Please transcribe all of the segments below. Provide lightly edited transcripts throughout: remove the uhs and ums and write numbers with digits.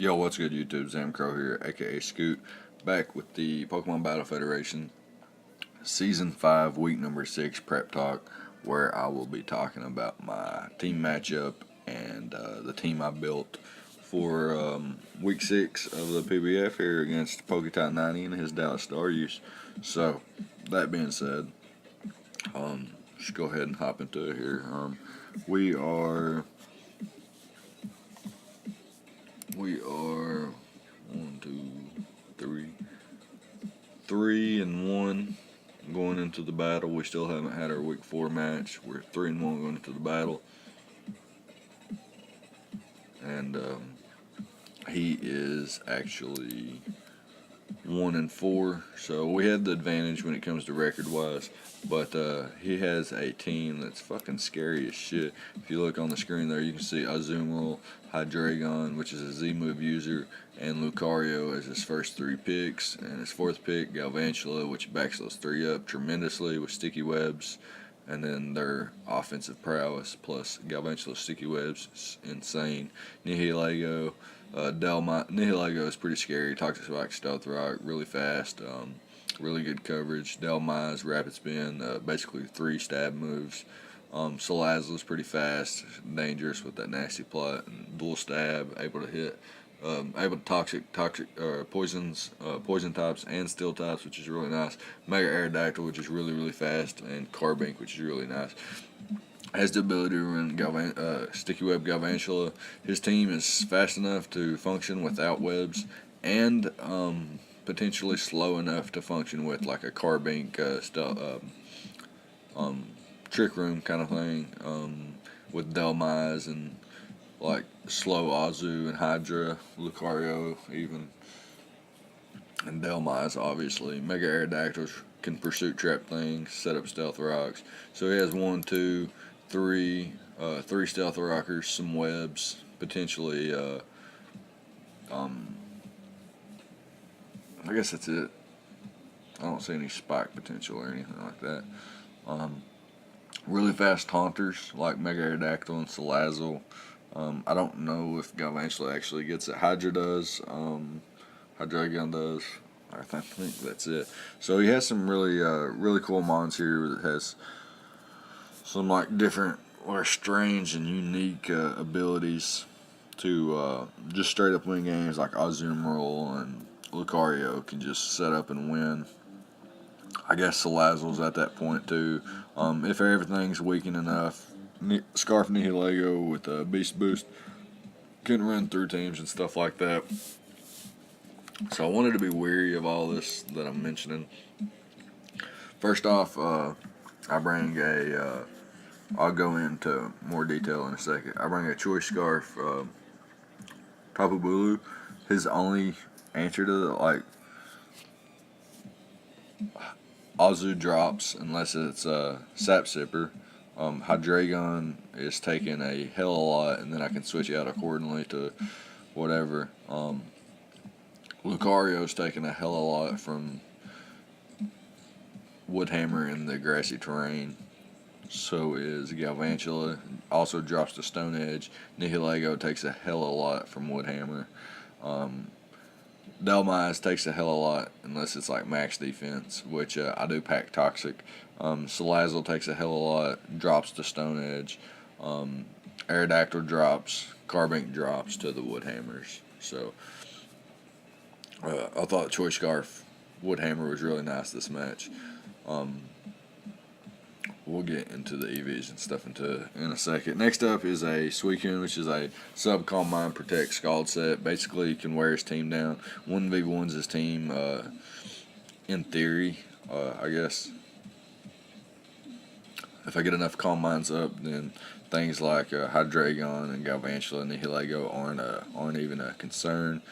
Yo, what's good, YouTube? Zamcrow here, aka Scoot, back with the Pokemon Battle Federation Season 5, Week number 6 prep talk, where I will be talking about my team matchup and the team I built for Week 6 of the PBF here against Poketot 90 and his Dallas Staryus. So, that being said, just go ahead and hop into it here. We are 3-1 going into the battle. We still haven't had our Week 4 match. We're 3-1 going into the battle, and he is actually 1-4. So we had the advantage when it comes to record-wise. But he has a team that's fucking scary as shit. If you look on the screen there, you can see Azumarill, Hydreigon, which is a Z-move user, and Lucario as his first 3 picks. And his 4th pick, Galvantula, which backs those 3 up tremendously with sticky webs. And then their offensive prowess plus Galvantula's sticky webs is insane. Nihilego, Nihilego is pretty scary. Toxic Spike, Stealth Rock, really fast. Really good coverage. Delmize, Rapid Spin, basically 3 stab moves. Salazzle's pretty fast, dangerous with that nasty plot and dual stab, able to hit, able to poison types and steel types, which is really nice. Mega Aerodactyl, which is really fast, and Carbink, which is really nice. Has the ability to run Sticky Web Galvantula. His team is fast enough to function without webs, and potentially slow enough to function with like a Carbink Trick Room kind of thing, with Delmize and like slow Azu and Hydra, Lucario even, and Delmize obviously. Mega Aerodactyls can pursuit trap things, set up stealth rocks. So he has 1, 2, 3, 3 stealth rockers, some webs, potentially I guess that's it. I don't see any spike potential or anything like that. Really fast taunters like Mega Aerodactyl and Salazzle. I don't know if Galvantula actually gets it. Hydra does. Hydreigon does. I think that's it. So he has some really cool mons here that has some like different or strange and unique abilities to just straight up win games, like Azumarill and Lucario can just set up and win. I guess Salazzle's at that point too. If everything's weakened enough, Scarf Nihilego with a Beast Boost can run through teams and stuff like that. So I wanted to be wary of all this that I'm mentioning. First off, I'll go into more detail in a second. I bring a Choice Scarf Tapu Bulu. His only answer to the, like, Azu drops unless it's Sap Sipper. Hydreigon is taking a hell of a lot, and then I can switch out accordingly to whatever. Lucario's taking a hell of a lot from Woodhammer in the grassy terrain. So is Galvantula. Also drops to Stone Edge. Nihilego takes a hell of a lot from Woodhammer. Delmize takes a hell of a lot unless it's like max defense, which I do pack Toxic. Salazzle takes a hell of a lot, drops to Stone Edge. Aerodactyl drops, Carbink drops to the Woodhammers. So I thought Choice Scarf Woodhammer was really nice this match. We'll get into the EVs and stuff in a second. Next up is a Suicune, which is a sub-Calm Mind Protect Scald set. Basically, you can wear his team down. 1v1's his team, in theory, I guess. If I get enough Calm Minds up, then things like Hydreigon and Galvantula and Nihilego aren't even a concern.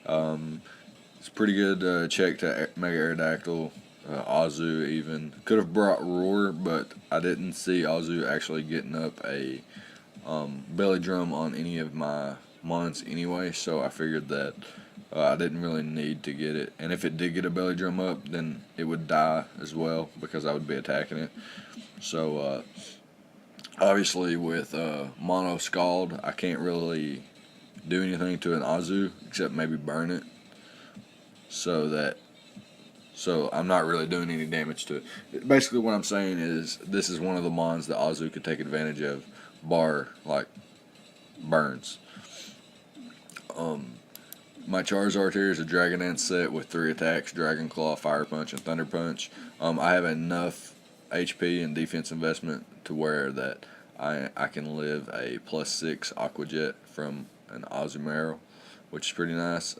It's pretty good check to Mega Aerodactyl. Azu even could have brought Roar, but I didn't see Azu actually getting up a belly drum on any of my mons anyway, so I figured that I didn't really need to get it. And if it did get a belly drum up, then it would die as well because I would be attacking it. So obviously with Mono Scald, I can't really do anything to an Azu except maybe burn it, so I'm not really doing any damage to it. Basically, what I'm saying is this is one of the mons that Azu could take advantage of, bar like burns. My Charizard here is a Dragon Dance set with 3 attacks: Dragon Claw, Fire Punch, and Thunder Punch. I have enough HP and defense investment to where that I can live a +6 Aqua Jet from an Azumarill, which is pretty nice.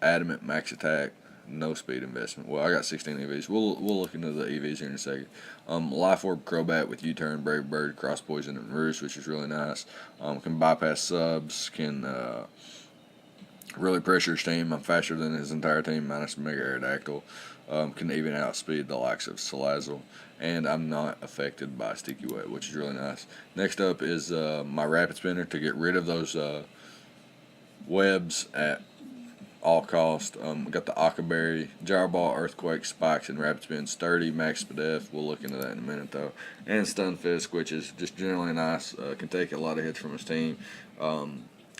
Adamant max attack, no speed investment. Well, I got 16 EVs. We'll look into the EVs here in a second. Life Orb Crobat with U-Turn, Brave Bird, Cross Poison, and Roost, which is really nice. Can bypass subs, can really pressure his team. I'm faster than his entire team, minus Mega Aerodactyl. Can even outspeed the likes of Salazzle. And I'm not affected by Sticky Web, which is really nice. Next up is my Rapid Spinner to get rid of those webs at all cost. Got the Akaberry, Gyro Ball, Earthquake, Spikes, and Rapid Spin. Sturdy, Max PBF. We'll look into that in a minute, though. And Stunfisk, which is just generally nice. Can take a lot of hits from his team.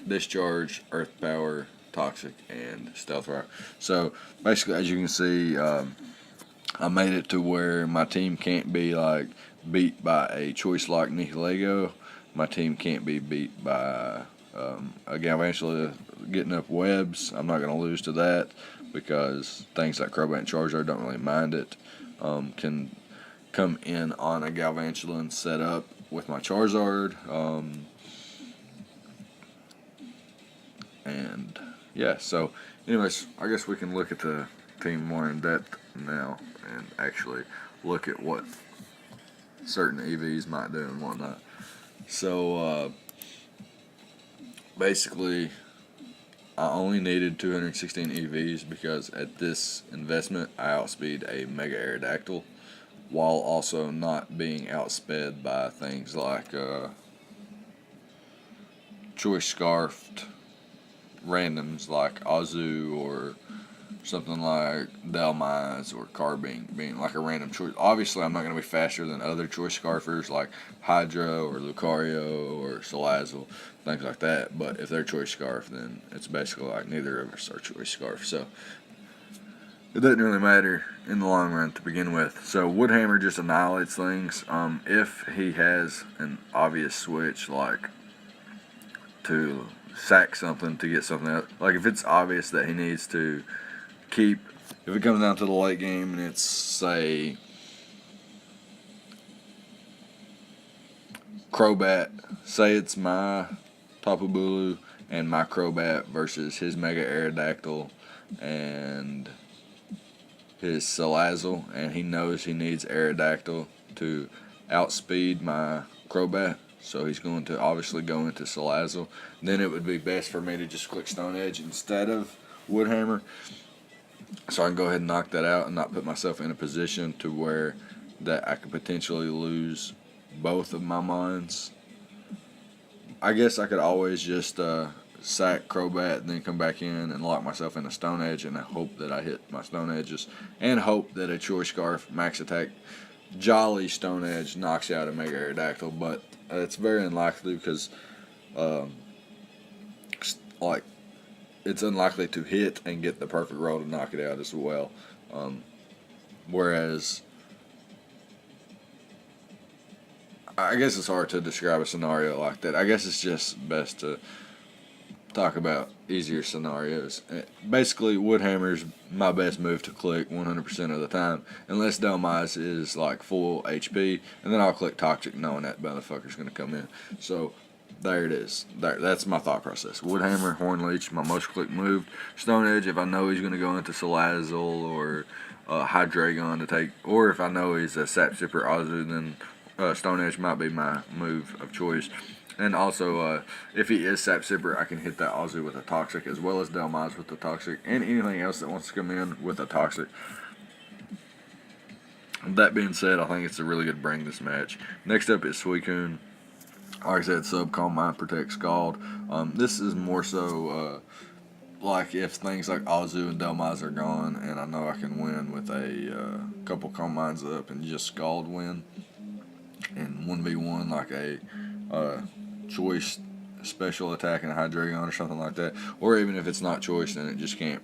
Discharge, Earth Power, Toxic, and Stealth Rock. So basically, as you can see, I made it to where my team can't be like beat by a choice like Nihilego. My team can't be beat by a Galvantula getting up webs. I'm not going to lose to that because things like Crobat and Charizard don't really mind it. Can come in on a Galvantula and set up with my Charizard. And yeah, so anyways, I guess we can look at the team more in depth now and actually look at what certain EVs might do and whatnot. So basically, I only needed 216 EVs because at this investment I outspeed a Mega Aerodactyl while also not being outsped by things like choice scarfed randoms like Azu or something like Delmize or Carbine being like a random choice. Obviously, I'm not going to be faster than other choice scarfers like Hydra or Lucario or Salazzle, things like that. But if they're choice scarf, then it's basically like neither of us are choice scarf. So it doesn't really matter in the long run to begin with. So Woodhammer just annihilates things. If he has an obvious switch like to sack something to get something else, like if it's obvious that he needs to keep, if it comes down to the late game and it's, say, Crobat, say it's my Tapu Bulu and my Crobat versus his Mega Aerodactyl and his Salazzle, and he knows he needs Aerodactyl to outspeed my Crobat, so he's going to obviously go into Salazzle, then it would be best for me to just click Stone Edge instead of Woodhammer, so I can go ahead and knock that out and not put myself in a position to where that I could potentially lose both of my mons. I guess I could always just sack Crobat and then come back in and lock myself in a Stone Edge and hope that I hit my Stone Edges and hope that a Choice Scarf max attack Jolly Stone Edge knocks out a Mega Aerodactyl, but it's very unlikely because it's unlikely to hit and get the perfect roll to knock it out as well. Whereas I guess it's hard to describe a scenario like that. I guess it's just best to talk about easier scenarios. Basically, Woodhammer's my best move to click 100% of the time, unless Delmize is like full HP, and then I'll click Toxic knowing that motherfucker's going to come in. So there it is. That's my thought process. Woodhammer, Horn Leech, my most click move. Stone Edge, if I know he's going to go into Salazzle or Hydreigon to take, or if I know he's a Sap Sipper Azu, then Stone Edge might be my move of choice. And also, if he is Sap Sipper, I can hit that Azu with a Toxic, as well as Delmize with the Toxic, and anything else that wants to come in with a Toxic. That being said, I think it's a really good bring this match. Next up is Suicune. Like I said, Sub, Calm Mind, Protect, Scald. This is more so like if things like Azu and Delmize are gone, and I know I can win with a couple Calm Minds up and just Scald win. And 1v1 like a choice special attack and a Hydreigon or something like that, or even if it's not choice, then it just can't.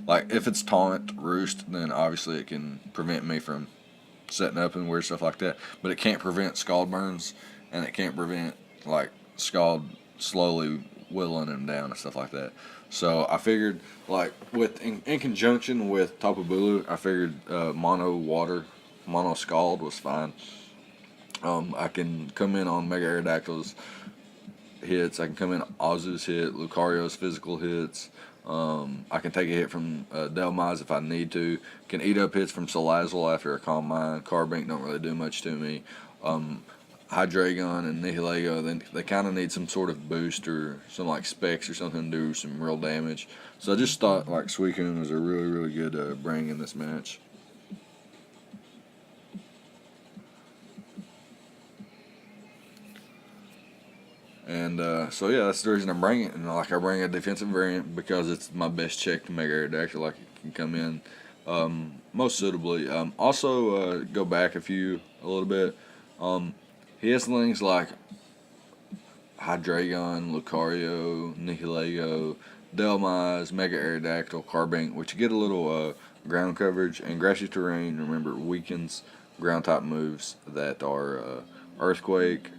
Like, if it's taunt, roost, then obviously it can prevent me from setting up and weird stuff like that. But it can't prevent Scald Burns, and it can't prevent, like, Scald slowly whittling him down and stuff like that. So I figured, like, in conjunction with Tapu Bulu, I figured Mono Water, Mono Scald was fine. I can come in on Mega Aerodactyl's hits. I can come in Azu's hit, Lucario's physical hits. I can take a hit from Delmize if I need to. Can eat up hits from Salazzle after a Calm Mind. Carbink don't really do much to me. Hydreigon and Nihilego, they kind of need some sort of boost or some like specs or something to do some real damage. So I just thought like Suicune was a really, really good bring in this match. And so yeah, that's the reason I'm bringing it. And like I bring a defensive variant because it's my best check to make Aerodactyl. Like it can come in most suitably. Also go back a little bit. He has things like Hydreigon, Lucario, Nihilego, Delmize, Mega Aerodactyl, Carbink, which you get a little ground coverage, and Grassy Terrain, remember, weakens ground type moves that are Earthquake,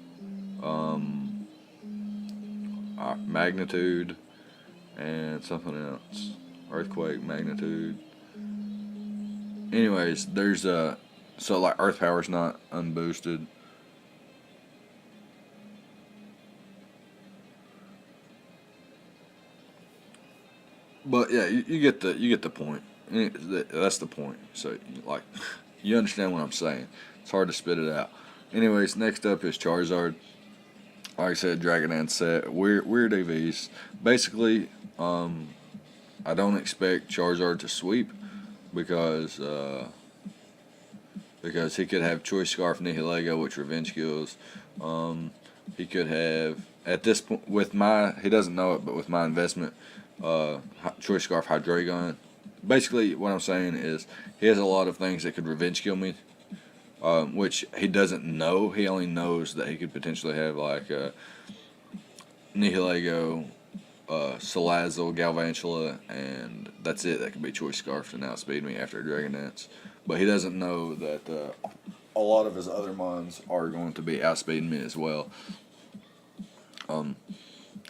Magnitude, and something else. Earthquake, Magnitude. Anyways, there's so like Earth Power's not unboosted. But yeah, you get the point. That's the point. So like, you understand what I'm saying. It's hard to spit it out. Anyways, next up is Charizard. Like I said, Dragonite set. Weird EVs. Basically, I don't expect Charizard to sweep because he could have Choice Scarf Nihilego, which revenge kills. He could have at this point he doesn't know it, but with my investment. Choice Scarf Hydreigon. Basically, what I'm saying is he has a lot of things that could revenge kill me, which he doesn't know. He only knows that he could potentially have like Nihilego, Salazzle, Galvantula, and that's it. That could be Choice Scarf and outspeed me after Dragon Dance. But he doesn't know that a lot of his other mons are going to be outspeeding me as well.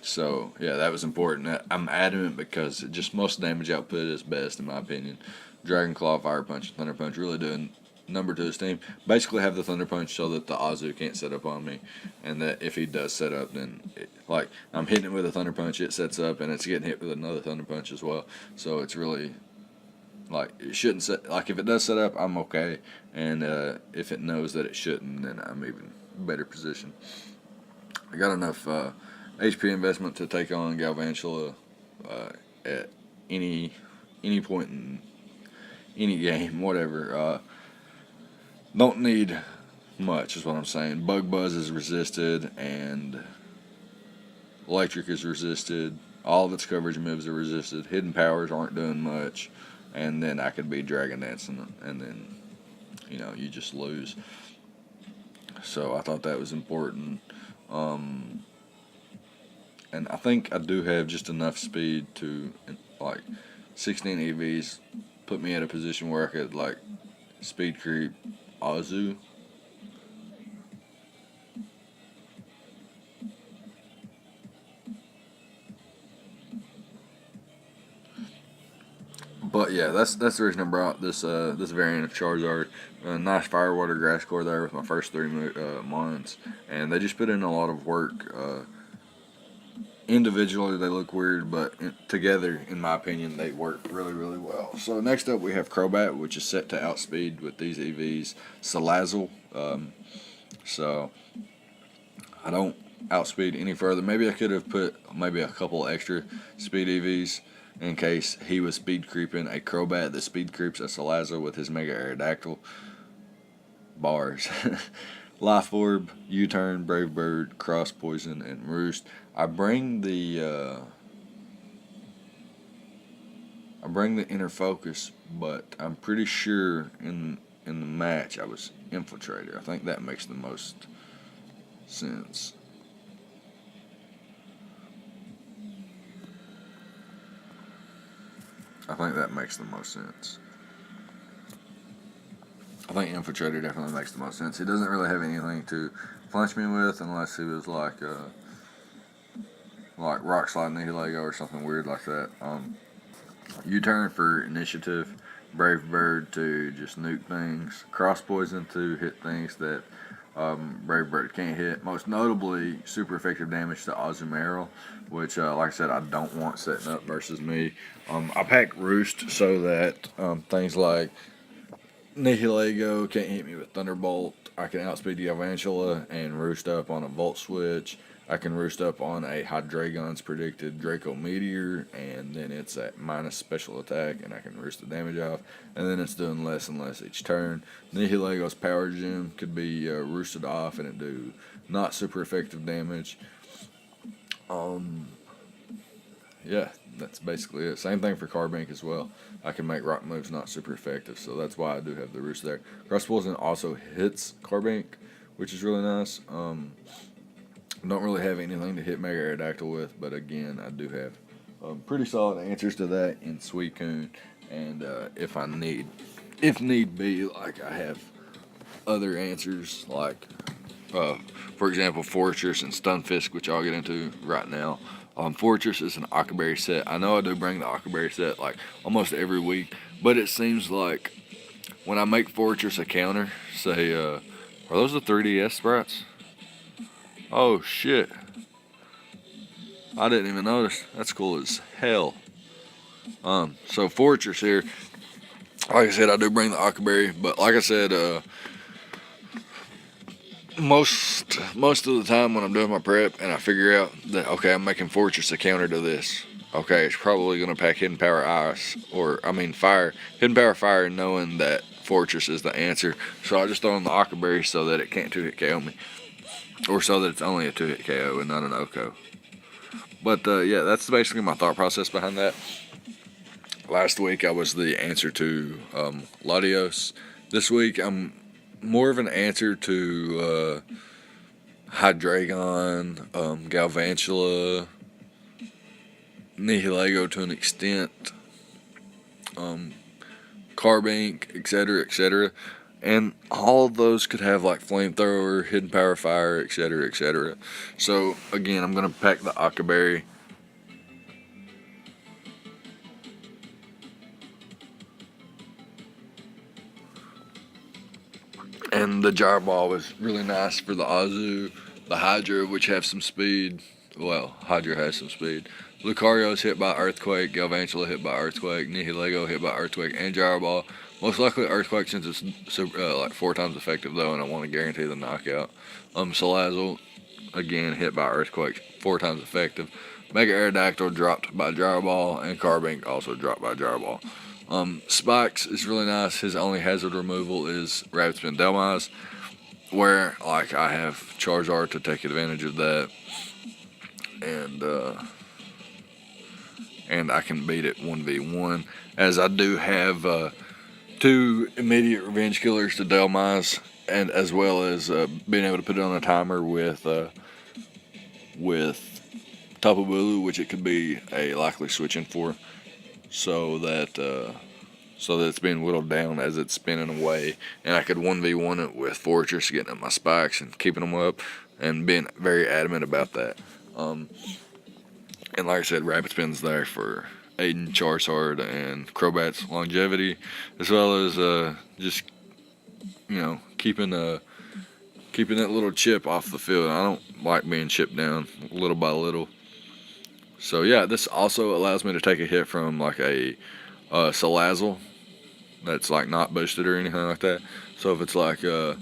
So, yeah, that was important. I'm adamant because just most damage output is best, in my opinion. Dragon Claw, Fire Punch, and Thunder Punch really doing number to his team. Basically have the Thunder Punch so that the Azu can't set up on me. And that if he does set up, then, I'm hitting it with a Thunder Punch, it sets up, and it's getting hit with another Thunder Punch as well. So, it's really, it shouldn't set, if it does set up, I'm okay. And if it knows that it shouldn't, then I'm even better positioned. I got enough HP investment to take on Galvantula at any point in any game, whatever. Don't need much is what I'm saying. Bug Buzz is resisted, and Electric is resisted. All of its coverage moves are resisted. Hidden Powers aren't doing much, and then I could be Dragon Dancing, and then, you just lose. So I thought that was important. And I think I do have just enough speed to, 16 EVs put me at a position where I could, speed creep Azu. But yeah, that's the reason I brought this variant of Charizard. Nice Firewater Grass Core there with my first 3 mons, and they just put in a lot of work. Individually, they look weird, but together, in my opinion, they work really, really well. So next up, we have Crobat, which is set to outspeed with these EVs. Salazzle. So I don't outspeed any further. Maybe I could have put maybe a couple extra speed EVs in case he was speed creeping a Crobat that speed creeps a Salazzle with his Mega Aerodactyl. Bars. Life Orb, U-Turn, Brave Bird, Cross Poison, and Roost. I bring the Inner Focus, but I'm pretty sure in the match I was Infiltrator. I think that makes the most sense. I think that makes the most sense. I think Infiltrator definitely makes the most sense. He doesn't really have anything to flinch me with unless he was like Rock Slide Nihilego or something weird like that. U-Turn for initiative. Brave Bird to just nuke things. Cross Poison to hit things that Brave Bird can't hit. Most notably, super effective damage to Azumarill, which, like I said, I don't want setting up versus me. I pack Roost so that things like Nihilego can't hit me with Thunderbolt. I can outspeed Galvantula and roost up on a Volt Switch. I can roost up on a Hydreigon's predicted Draco Meteor, and then it's at minus special attack, and I can roost the damage off. And then it's doing less and less each turn. Nihilego's Power Gem could be roosted off, and it do not super effective damage. Yeah, that's basically it. Same thing for Carbink as well. I can make rock moves not super effective, so that's why I do have the roost there. Cross Poison also hits Carbink, which is really nice. Don't really have anything to hit Mega Aerodactyl with, but again, I do have pretty solid answers to that in Suicune, and if need be, like I have other answers, like for example, Fortress and Stunfisk, which I'll get into right now. Fortress is an Ockerberry set. I know I do bring the Ockerberry set like almost every week, but it seems like when I make Fortress a counter, say, are those the 3DS sprites? Oh shit. I didn't even notice. That's cool as hell. So Fortress here, like I said, I do bring the Ockerberry, but like I said, most of the time when I'm doing my prep and I figure out that, okay, I'm making Fortress a counter to this, okay, it's probably going to pack Hidden Power Ice, Fire, Hidden Power Fire, knowing that Fortress is the answer. So I just throw in the Ockerberry so that it can't 2-hit KO me, or so that it's only a 2-hit KO and not an OHKO. But yeah, that's basically my thought process behind that. Last week I was the answer to Latios. This week I'm more of an answer to Hydreigon, Galvantula, Nihilego to an extent, Carbink, etc., etc. And all of those could have like Flamethrower, Hidden Power Fire, etc., etc. So again, I'm going to pack the Ockerberry. And the Gyro Ball was really nice for the Azu. The Hydra, which have some speed. Well, Hydra has some speed. Lucario's hit by Earthquake. Galvantula hit by Earthquake. Nihilego hit by Earthquake and Gyro Ball. Most likely Earthquake, since it's like 4 times effective though, and I want to guarantee the knockout. Salazzle, again, hit by Earthquake, 4 times effective. Mega Aerodactyl dropped by Gyro Ball, and Carbink also dropped by Gyro Ball. Spikes is really nice. His only hazard removal is Rapid Spin Delmise, where like I have Charizard to take advantage of that, and I can beat it 1v1, as I do have 2 immediate revenge killers to Delmise, and as well as being able to put it on a timer with Tapu Bulu, which it could be a likely switch-in for, so that it's being whittled down as it's spinning away, and I could 1v1 it with Fortress, getting up my spikes and keeping them up, and being very adamant about that. And like I said, Rapid Spin's there for aiding Charizard and Crobat's longevity, as well as just, you know, keeping that little chip off the field. I don't like being chipped down little by little. So yeah, this also allows me to take a hit from like a Salazzle that's like not boosted or anything like that. So if it's like a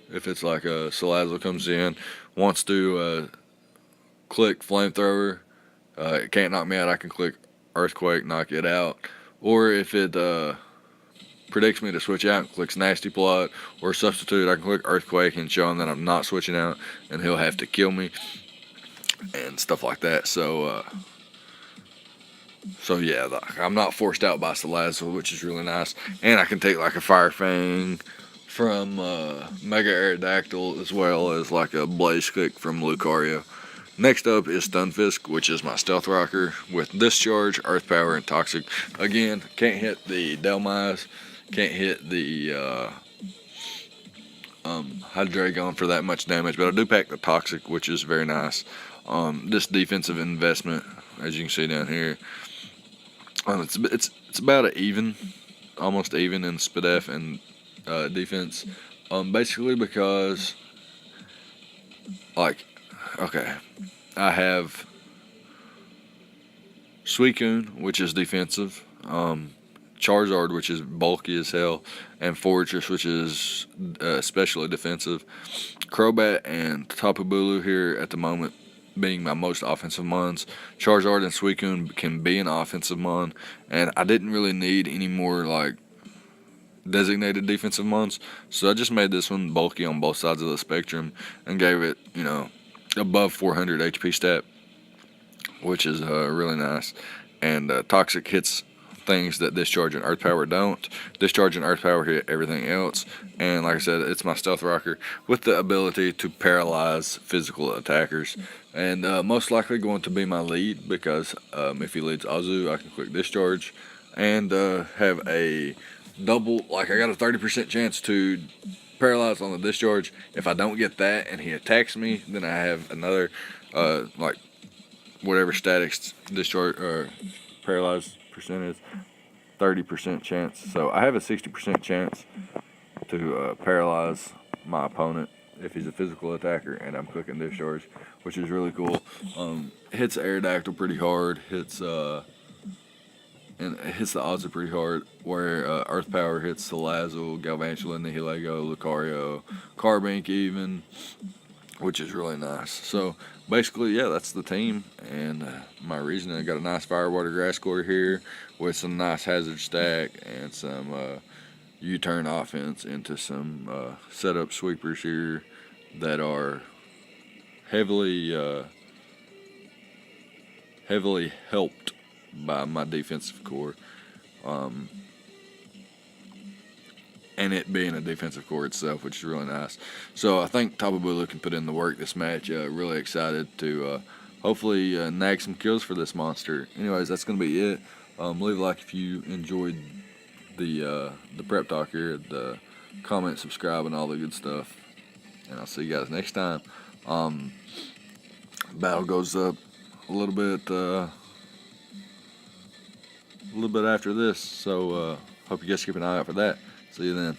Salazzle comes in, wants to click Flamethrower, it can't knock me out, I can click Earthquake, knock it out. Or if it predicts me to switch out and clicks Nasty Plot or Substitute, I can click Earthquake and show him that I'm not switching out, and he'll have to kill me and stuff like that. So yeah, I'm not forced out by Salazzle, which is really nice. And I can take like a Fire Fang from Mega Aerodactyl, as well as like a Blaze Kick from Lucario. Next up is Stunfisk, which is my stealth rocker with discharge, earth power, and toxic. Again, can't hit the Delmise, can't hit the Hydreigon for that much damage, but I do pack the toxic, which is very nice. This defensive investment, as you can see down here, it's about an even, almost even in SPDF and defense. Basically because, like, okay, I have Suicune, which is defensive, Charizard, which is bulky as hell, and Fortress, which is especially defensive. Crobat and Tapu Bulu here at the moment being my most offensive mons. Charizard and Suicune can be an offensive mon, and I didn't really need any more like designated defensive mons, so I just made this one bulky on both sides of the spectrum and gave it, you know, above 400 HP stat, which is really nice. And toxic hits things that discharge and earth power don't. Discharge and earth power hit everything else, and like I said, it's my stealth rocker with the ability to paralyze physical attackers, and most likely going to be my lead, because if he leads Azu, I can quick discharge and have a double, like I got a 30% chance to paralyze on the discharge. If I don't get that and he attacks me, then I have another like whatever statics discharge or paralyze percentage, 30% chance. So I have a 60% chance to paralyze my opponent if he's a physical attacker and I'm clicking discharge, which is really cool. Hits Aerodactyl pretty hard, hits and it hits the Azu pretty hard, where Earth Power hits Salazzle, Galvantula, Nihilego, Lucario, Carbink even, which is really nice. So basically, yeah, that's the team, and my reasoning. I got a nice Firewater Grass Core here with some nice Hazard Stack and some U-turn offense into some setup sweepers here that are heavily helped by my defensive core, and it being a defensive core itself, which is really nice. So I think Tapu Bulu can put in the work this match. Really excited to hopefully nag some kills for this monster. Anyways, that's going to be it. Leave a like if you enjoyed the prep talk here, the comment, subscribe, and all the good stuff. And I'll see you guys next time. Battle goes up a little bit after this, so hope you guys keep an eye out for that. See you then.